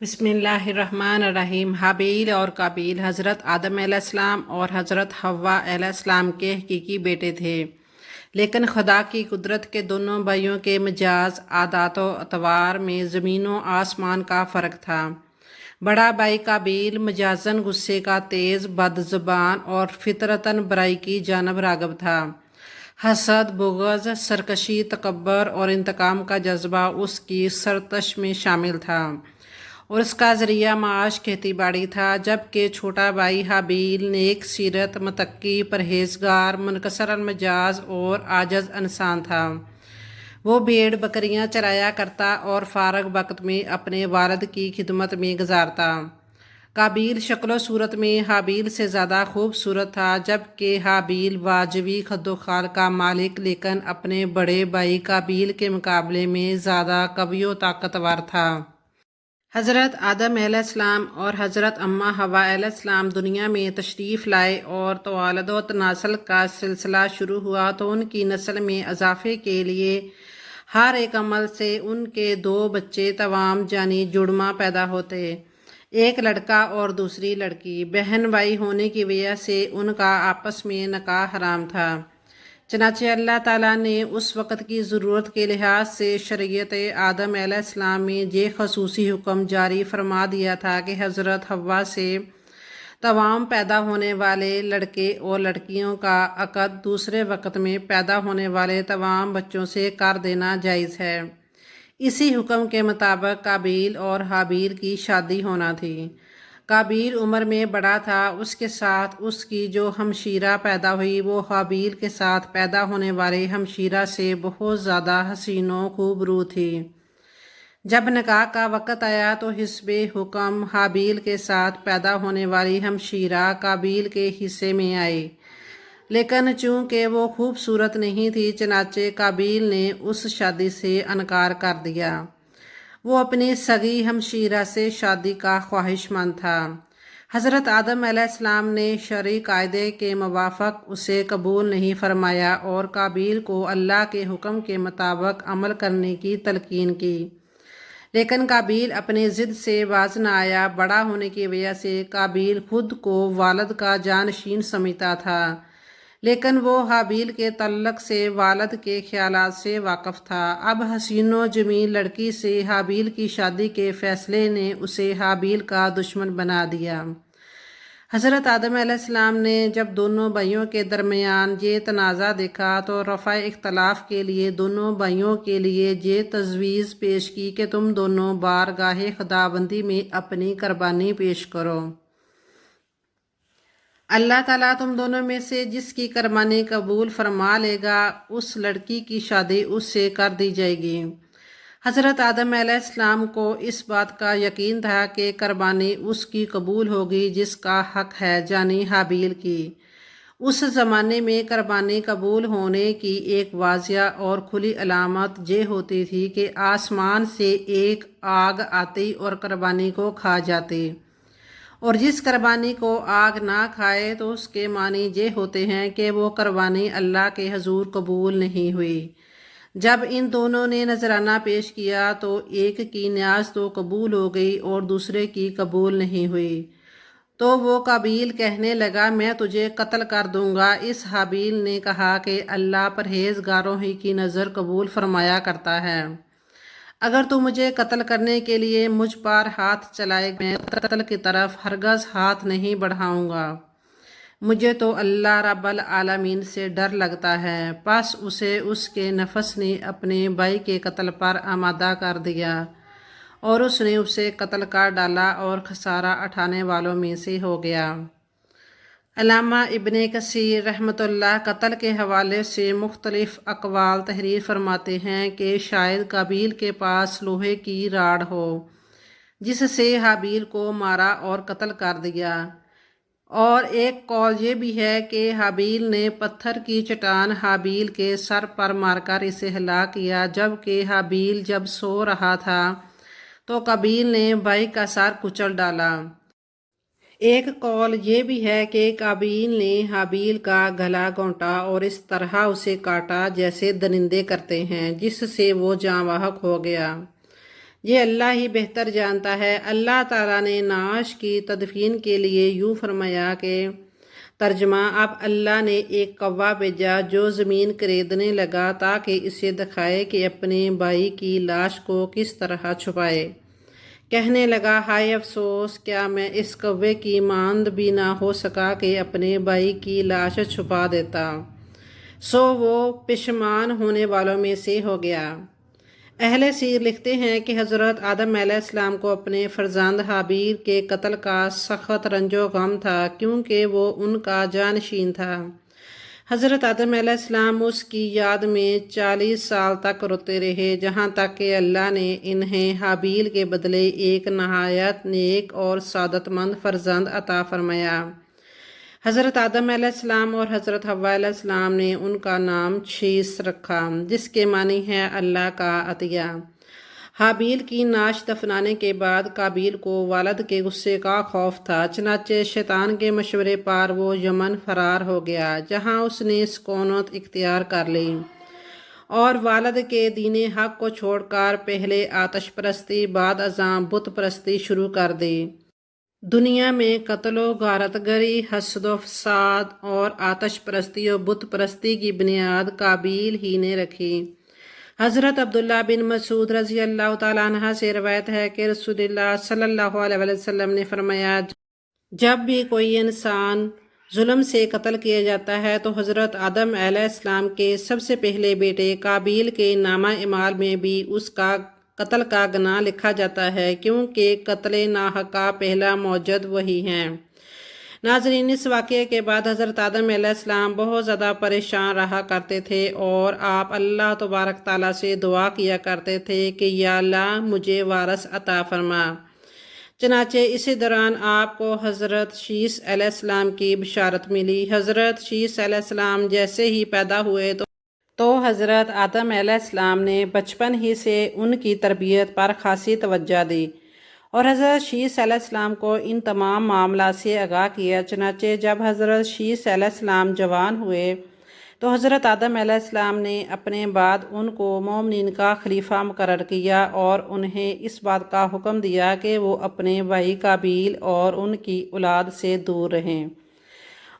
بسم اللہ الرحمن الرحیم۔ حابیل اور قابیل حضرت آدم علیہ السلام اور حضرت حوا علیہ السلام کے حقیقی بیٹے تھے، لیکن خدا کی قدرت کے دونوں بھائیوں کے مجاز، عادات و اطوار میں زمین و آسمان کا فرق تھا۔ بڑا بھائی قابیل مجازاً غصے کا تیز، بد زبان اور فطرتاً برائی کی جانب راغب تھا۔ حسد، بغض، سرکشی، تکبر اور انتقام کا جذبہ اس کی سرشت میں شامل تھا، اور اس کا ذریعہ معاش کھیتی باڑی تھا، جبکہ چھوٹا بھائی حابیل نیک سیرت، متقی، پرہیزگار، منکسر المزاج اور عاجز انسان تھا۔ وہ بھیڑ بکریاں چرایا کرتا اور فارغ وقت میں اپنے والد کی خدمت میں گزارتا۔ قابیل شکل و صورت میں حابیل سے زیادہ خوبصورت تھا، جبکہ حابیل واجبی خد و خال کا مالک لیکن اپنے بڑے بھائی قابیل کے مقابلے میں زیادہ قوی و طاقتور تھا۔ حضرت آدم علیہ السلام اور حضرت اماں حوا علیہ السلام دنیا میں تشریف لائے اور توالد و تناسل کا سلسلہ شروع ہوا تو ان کی نسل میں اضافے کے لیے ہر ایک عمل سے ان کے دو بچے توام یعنی جڑواں پیدا ہوتے، ایک لڑکا اور دوسری لڑکی۔ بہن بھائی ہونے کی وجہ سے ان کا آپس میں نکاح حرام تھا، چنانچہ اللہ تعالیٰ نے اس وقت کی ضرورت کے لحاظ سے شریعت آدم علیہ السلام میں یہ خصوصی حکم جاری فرما دیا تھا کہ حضرت حوا سے توام پیدا ہونے والے لڑکے اور لڑکیوں کا عقد دوسرے وقت میں پیدا ہونے والے توام بچوں سے کر دینا جائز ہے۔ اسی حکم کے مطابق قابیل اور حابیل کی شادی ہونا تھی۔ قابیل عمر میں بڑا تھا، اس کے ساتھ اس کی جو ہمشیرہ پیدا ہوئی وہ حابیل کے ساتھ پیدا ہونے والے ہمشیرہ سے بہت زیادہ حسین و خوبرو تھی۔ جب نکاح کا وقت آیا تو حسب حکم حابیل کے ساتھ پیدا ہونے والی ہمشیرہ قابیل کے حصے میں آئی، لیکن چونکہ وہ خوبصورت نہیں تھی چنانچہ قابیل نے اس شادی سے انکار کر دیا۔ وہ اپنی سگی ہمشیرہ سے شادی کا خواہش مند تھا۔ حضرت آدم علیہ السلام نے شرعی قاعدے کے موافق اسے قبول نہیں فرمایا اور قابیل کو اللہ کے حکم کے مطابق عمل کرنے کی تلقین کی، لیکن قابیل اپنی ضد سے باز نہ آیا۔ بڑا ہونے کی وجہ سے قابیل خود کو والد کا جانشین سمجھتا تھا، لیکن وہ حابیل کے تعلق سے والد کے خیالات سے واقف تھا۔ اب حسین و جمیل لڑکی سے حابیل کی شادی کے فیصلے نے اسے حابیل کا دشمن بنا دیا۔ حضرت آدم علیہ السلام نے جب دونوں بھائیوں کے درمیان یہ تنازع دیکھا تو رفع اختلاف کے لیے دونوں بھائیوں کے لیے یہ تجویز پیش کی کہ تم دونوں بارگاہ خداوندی میں اپنی قربانی پیش کرو۔ اللہ تعالیٰ تم دونوں میں سے جس کی قربانی قبول فرما لے گا اس لڑکی کی شادی اس سے کر دی جائے گی۔ حضرت آدم علیہ السلام کو اس بات کا یقین تھا کہ قربانی اس کی قبول ہوگی جس کا حق ہے، یعنی حابیل کی۔ اس زمانے میں قربانی قبول ہونے کی ایک واضح اور کھلی علامت یہ ہوتی تھی کہ آسمان سے ایک آگ آتی اور قربانی کو کھا جاتی، اور جس قربانی کو آگ نہ کھائے تو اس کے معنی یہ ہوتے ہیں کہ وہ قربانی اللہ کے حضور قبول نہیں ہوئی۔ جب ان دونوں نے نذرانہ پیش کیا تو ایک کی نیاز تو قبول ہو گئی اور دوسرے کی قبول نہیں ہوئی، تو وہ قابیل کہنے لگا میں تجھے قتل کر دوں گا۔ اس حابیل نے کہا کہ اللہ پرہیزگاروں ہی کی نظر قبول فرمایا کرتا ہے، اگر تو مجھے قتل کرنے کے لیے مجھ پر ہاتھ چلائے میں قتل کی طرف ہرگز ہاتھ نہیں بڑھاؤں گا۔ مجھے تو اللہ رب العالمین سے ڈر لگتا ہے۔ پس اسے اس کے نفس نے اپنے بھائی کے قتل پر آمادہ کر دیا اور اس نے اسے قتل کر ڈالا اور خسارہ اٹھانے والوں میں سے ہو گیا۔ علامہ ابن کثیر رحمۃ اللہ قتل کے حوالے سے مختلف اقوال تحریر فرماتے ہیں کہ شاید قابیل کے پاس لوہے کی راڑ ہو جس سے حابیل کو مارا اور قتل کر دیا، اور ایک قول یہ بھی ہے کہ حابیل نے پتھر کی چٹان حابیل کے سر پر مار کر اسے ہلاک کیا، جبکہ حابیل جب سو رہا تھا تو قابیل نے بھائی کا سر کچل ڈالا۔ ایک قول یہ بھی ہے کہ قابیل نے حابیل کا گلا گھونٹا اور اس طرح اسے کاٹا جیسے درندے کرتے ہیں، جس سے وہ جاں بحق ہو گیا۔ یہ اللہ ہی بہتر جانتا ہے۔ اللہ تعالیٰ نے نعش کی تدفین کے لیے یوں فرمایا کہ ترجمہ: اب اللہ نے ایک کوا بھیجا جو زمین کریدنے لگا تاکہ اسے دکھائے کہ اپنے بھائی کی لاش کو کس طرح چھپائے۔ کہنے لگا، ہائے افسوس، کیا میں اس کوے کی مانند بھی نہ ہو سکا کہ اپنے بھائی کی لاش چھپا دیتا۔ سو وہ پشیمان ہونے والوں میں سے ہو گیا۔ اہل سیر لکھتے ہیں کہ حضرت آدم علیہ السلام کو اپنے فرزند حابیل کے قتل کا سخت رنج و غم تھا، کیونکہ وہ ان کا جانشین تھا۔ حضرت آدم علیہ السلام اس کی یاد میں 40 سال تک روتے رہے، جہاں تک کہ اللہ نے انہیں حابیل کے بدلے ایک نہایت نیک اور سعادت مند فرزند عطا فرمایا۔ حضرت آدم علیہ السلام اور حضرت حوا علیہ السلام نے ان کا نام شیس رکھا، جس کے معنی ہے اللہ کا عطیہ۔ حابیل کی نعش دفنانے کے بعد قابیل کو والد کے غصے کا خوف تھا، چنانچہ شیطان کے مشورے پر وہ یمن فرار ہو گیا، جہاں اس نے سکونت اختیار کر لی اور والد کے دین حق کو چھوڑ کر پہلے آتش پرستی بعد ازاں بت پرستی شروع کر دی۔ دنیا میں قتل و غارت گری، حسد و فساد اور آتش پرستی و بت پرستی کی بنیاد قابیل ہی نے رکھی۔ حضرت عبداللہ بن مسعود رضی اللہ تعالیٰ عنہ سے روایت ہے کہ رسول اللہ صلی اللہ علیہ وسلم نے فرمایا، جب بھی کوئی انسان ظلم سے قتل کیا جاتا ہے تو حضرت آدم علیہ السلام کے سب سے پہلے بیٹے قابیل کے نامہ اعمال میں بھی اس کا قتل کا گناہ لکھا جاتا ہے، کیونکہ قتل ناحق کا پہلا موجد وہی ہے۔ ناظرین، اس واقعے کے بعد حضرت آدم علیہ السلام بہت زیادہ پریشان رہا کرتے تھے اور آپ اللہ تبارک تعالیٰ سے دعا کیا کرتے تھے کہ یا اللہ مجھے وارث عطا فرما۔ چنانچہ اسی دوران آپ کو حضرت شیس علیہ السلام کی بشارت ملی۔ حضرت شیس علیہ السلام جیسے ہی پیدا ہوئے تو حضرت آدم علیہ السلام نے بچپن ہی سے ان کی تربیت پر خاصی توجہ دی اور حضرت شیس علیہ السلام کو ان تمام معاملات سے آگاہ کیا۔ چنانچہ جب حضرت شیس علیہ السلام جوان ہوئے تو حضرت آدم علیہ السلام نے اپنے بعد ان کو مومنین کا خلیفہ مقرر کیا اور انہیں اس بات کا حکم دیا کہ وہ اپنے بھائی قابیل اور ان کی اولاد سے دور رہیں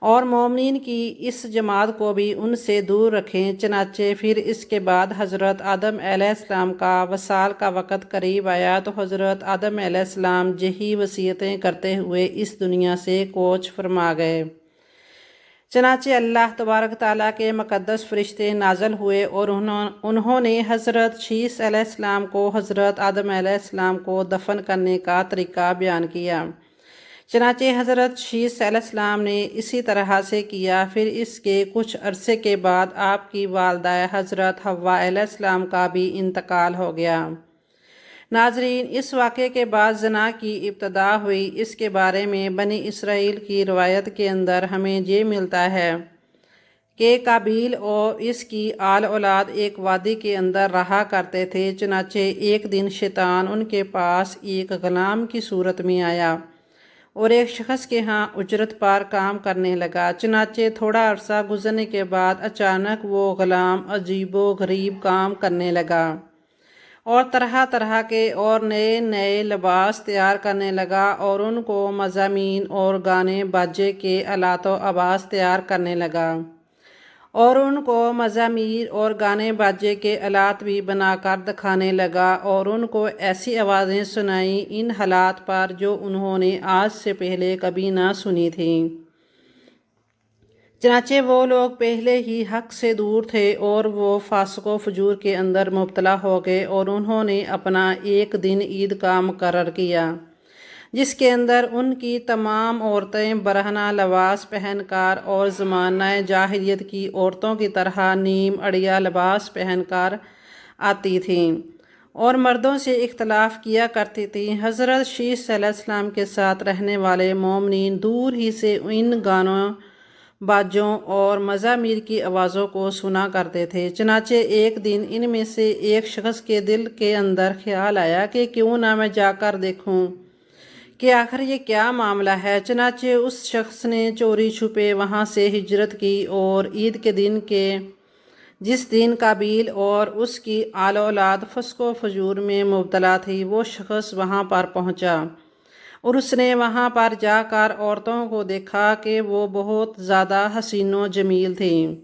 اور مومنین کی اس جماعت کو بھی ان سے دور رکھیں۔ چنانچہ پھر اس کے بعد حضرت آدم علیہ السلام کا وصال کا وقت قریب آیا تو حضرت آدم علیہ السلام یہی وصیتیں کرتے ہوئے اس دنیا سے کوچ فرما گئے۔ چنانچہ اللہ تبارک تعالیٰ کے مقدس فرشتے نازل ہوئے اور انہوں نے حضرت شیس علیہ السلام کو حضرت آدم علیہ السلام کو دفن کرنے کا طریقہ بیان کیا۔ چنانچہ حضرت شیس علیہ السلام نے اسی طرح سے کیا۔ پھر اس کے کچھ عرصے کے بعد آپ کی والدہ حضرت حوا علیہ السلام کا بھی انتقال ہو گیا۔ ناظرین، اس واقعے کے بعد زنا کی ابتدا ہوئی۔ اس کے بارے میں بنی اسرائیل کی روایت کے اندر ہمیں یہ ملتا ہے کہ قابیل اور اس کی آل اولاد ایک وادی کے اندر رہا کرتے تھے۔ چنانچہ ایک دن شیطان ان کے پاس ایک غلام کی صورت میں آیا اور ایک شخص کے ہاں اجرت پر کام کرنے لگا۔ چنانچہ تھوڑا عرصہ گزرنے کے بعد اچانک وہ غلام عجیب و غریب کام کرنے لگا اور طرح طرح کے اور نئے نئے لباس تیار کرنے لگا اور ان کو مضامین اور گانے باجے کے آلات و آواز تیار کرنے لگا اور ان کو مزامیر اور گانے باجے کے آلات بھی بنا کر دکھانے لگا اور ان کو ایسی آوازیں سنائیں ان حالات پر جو انہوں نے آج سے پہلے کبھی نہ سنی تھیں۔ چنانچہ وہ لوگ پہلے ہی حق سے دور تھے اور وہ فسق و فجور کے اندر مبتلا ہو گئے اور انہوں نے اپنا ایک دن عید کا مقرر کیا جس کے اندر ان کی تمام عورتیں برہنہ لباس پہن کر اور زمانہ جاہلیت کی عورتوں کی طرح نیم اڑیا لباس پہن کر آتی تھیں اور مردوں سے اختلاف کیا کرتی تھیں۔ حضرت شیس علیہ السلام کے ساتھ رہنے والے مومنین دور ہی سے ان گانوں باجوں اور مزامیر کی آوازوں کو سنا کرتے تھے۔ چنانچہ ایک دن ان میں سے ایک شخص کے دل کے اندر خیال آیا کہ کیوں نہ میں جا کر دیکھوں کہ آخر یہ کیا معاملہ ہے۔ چنانچہ اس شخص نے چوری چھپے وہاں سے ہجرت کی اور عید کے دن کے جس دن قابیل اور اس کی آل اولاد فسق و فجور میں مبتلا تھی وہ شخص وہاں پر پہنچا اور اس نے وہاں پر جا کر عورتوں کو دیکھا کہ وہ بہت زیادہ حسین و جمیل تھیں۔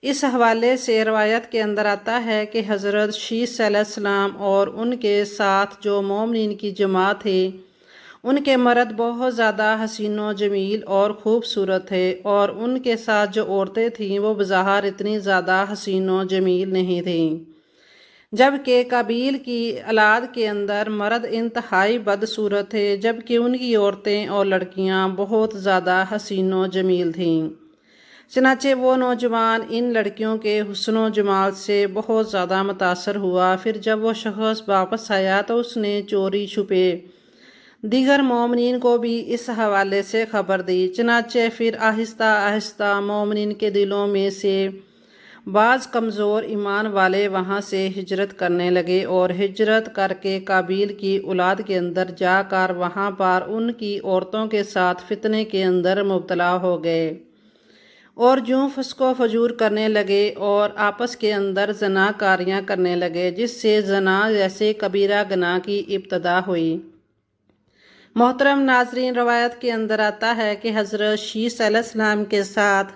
اس حوالے سے روایت کے اندر آتا ہے کہ حضرت شیس علیہ السلام اور ان کے ساتھ جو مومنین کی جماعت تھے ان کے مرد بہت زیادہ حسین و جمیل اور خوبصورت تھے، اور ان کے ساتھ جو عورتیں تھیں وہ بظاہر اتنی زیادہ حسین و جمیل نہیں تھیں، جبکہ قابیل کی اولاد کے اندر مرد انتہائی بدصورت تھے، جبکہ ان کی عورتیں اور لڑکیاں بہت زیادہ حسین و جمیل تھیں۔ چنانچہ وہ نوجوان ان لڑکیوں کے حسن و جمال سے بہت زیادہ متاثر ہوا۔ پھر جب وہ شخص واپس آیا تو اس نے چوری چھپے دیگر مومنین کو بھی اس حوالے سے خبر دی۔ چنانچہ پھر آہستہ آہستہ مومنین کے دلوں میں سے بعض کمزور ایمان والے وہاں سے ہجرت کرنے لگے، اور ہجرت کر کے قابیل کی اولاد کے اندر جا کر وہاں پر ان کی عورتوں کے ساتھ فتنے کے اندر مبتلا ہو گئے، اور جوں فسق و فجور کرنے لگے اور آپس کے اندر زنا کاریاں کرنے لگے، جس سے زنا جیسے کبیرہ گناہ کی ابتدا ہوئی۔ محترم ناظرین، روایت کے اندر آتا ہے کہ حضرت شیس علیہ السلام کے ساتھ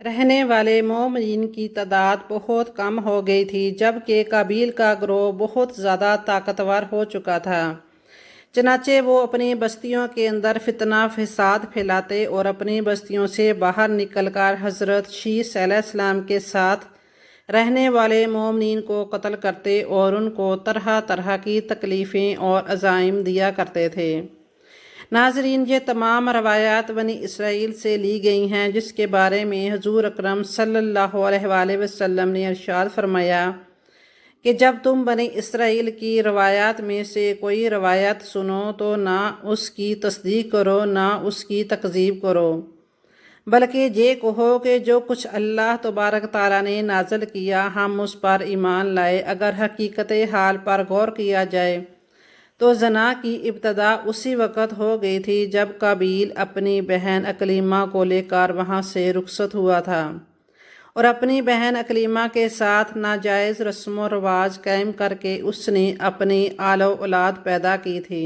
رہنے والے مومنین کی تعداد بہت کم ہو گئی تھی، جبکہ قابیل کا گروہ بہت زیادہ طاقتور ہو چکا تھا۔ چنانچہ وہ اپنی بستیوں کے اندر فتنہ فساد پھیلاتے اور اپنی بستیوں سے باہر نکل کر حضرت شیس علیہ السلام کے ساتھ رہنے والے مومنین کو قتل کرتے اور ان کو طرح طرح کی تکلیفیں اور عزائم دیا کرتے تھے۔ ناظرین، یہ تمام روایات بنی اسرائیل سے لی گئی ہیں، جس کے بارے میں حضور اکرم صلی اللہ علیہ وآلہ وسلم نے ارشاد فرمایا کہ جب تم بنی اسرائیل کی روایات میں سے کوئی روایت سنو تو نہ اس کی تصدیق کرو نہ اس کی تکذیب کرو، بلکہ یہ کہو کہ جو کچھ اللہ تبارک تعالیٰ نے نازل کیا ہم اس پر ایمان لائے۔ اگر حقیقت حال پر غور کیا جائے تو زنا کی ابتدا اسی وقت ہو گئی تھی جب قابیل اپنی بہن اکلیمہ کو لے کر وہاں سے رخصت ہوا تھا، اور اپنی بہن اکلیمہ کے ساتھ ناجائز رسم و رواج قائم کر کے اس نے اپنی آل و اولاد پیدا کی تھی۔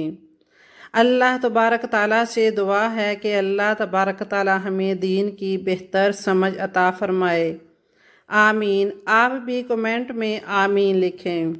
اللہ تبارک تعالیٰ سے دعا ہے کہ اللہ تبارک تعالیٰ ہمیں دین کی بہتر سمجھ عطا فرمائے۔ آمین۔ آپ بھی کمنٹ میں آمین لکھیں۔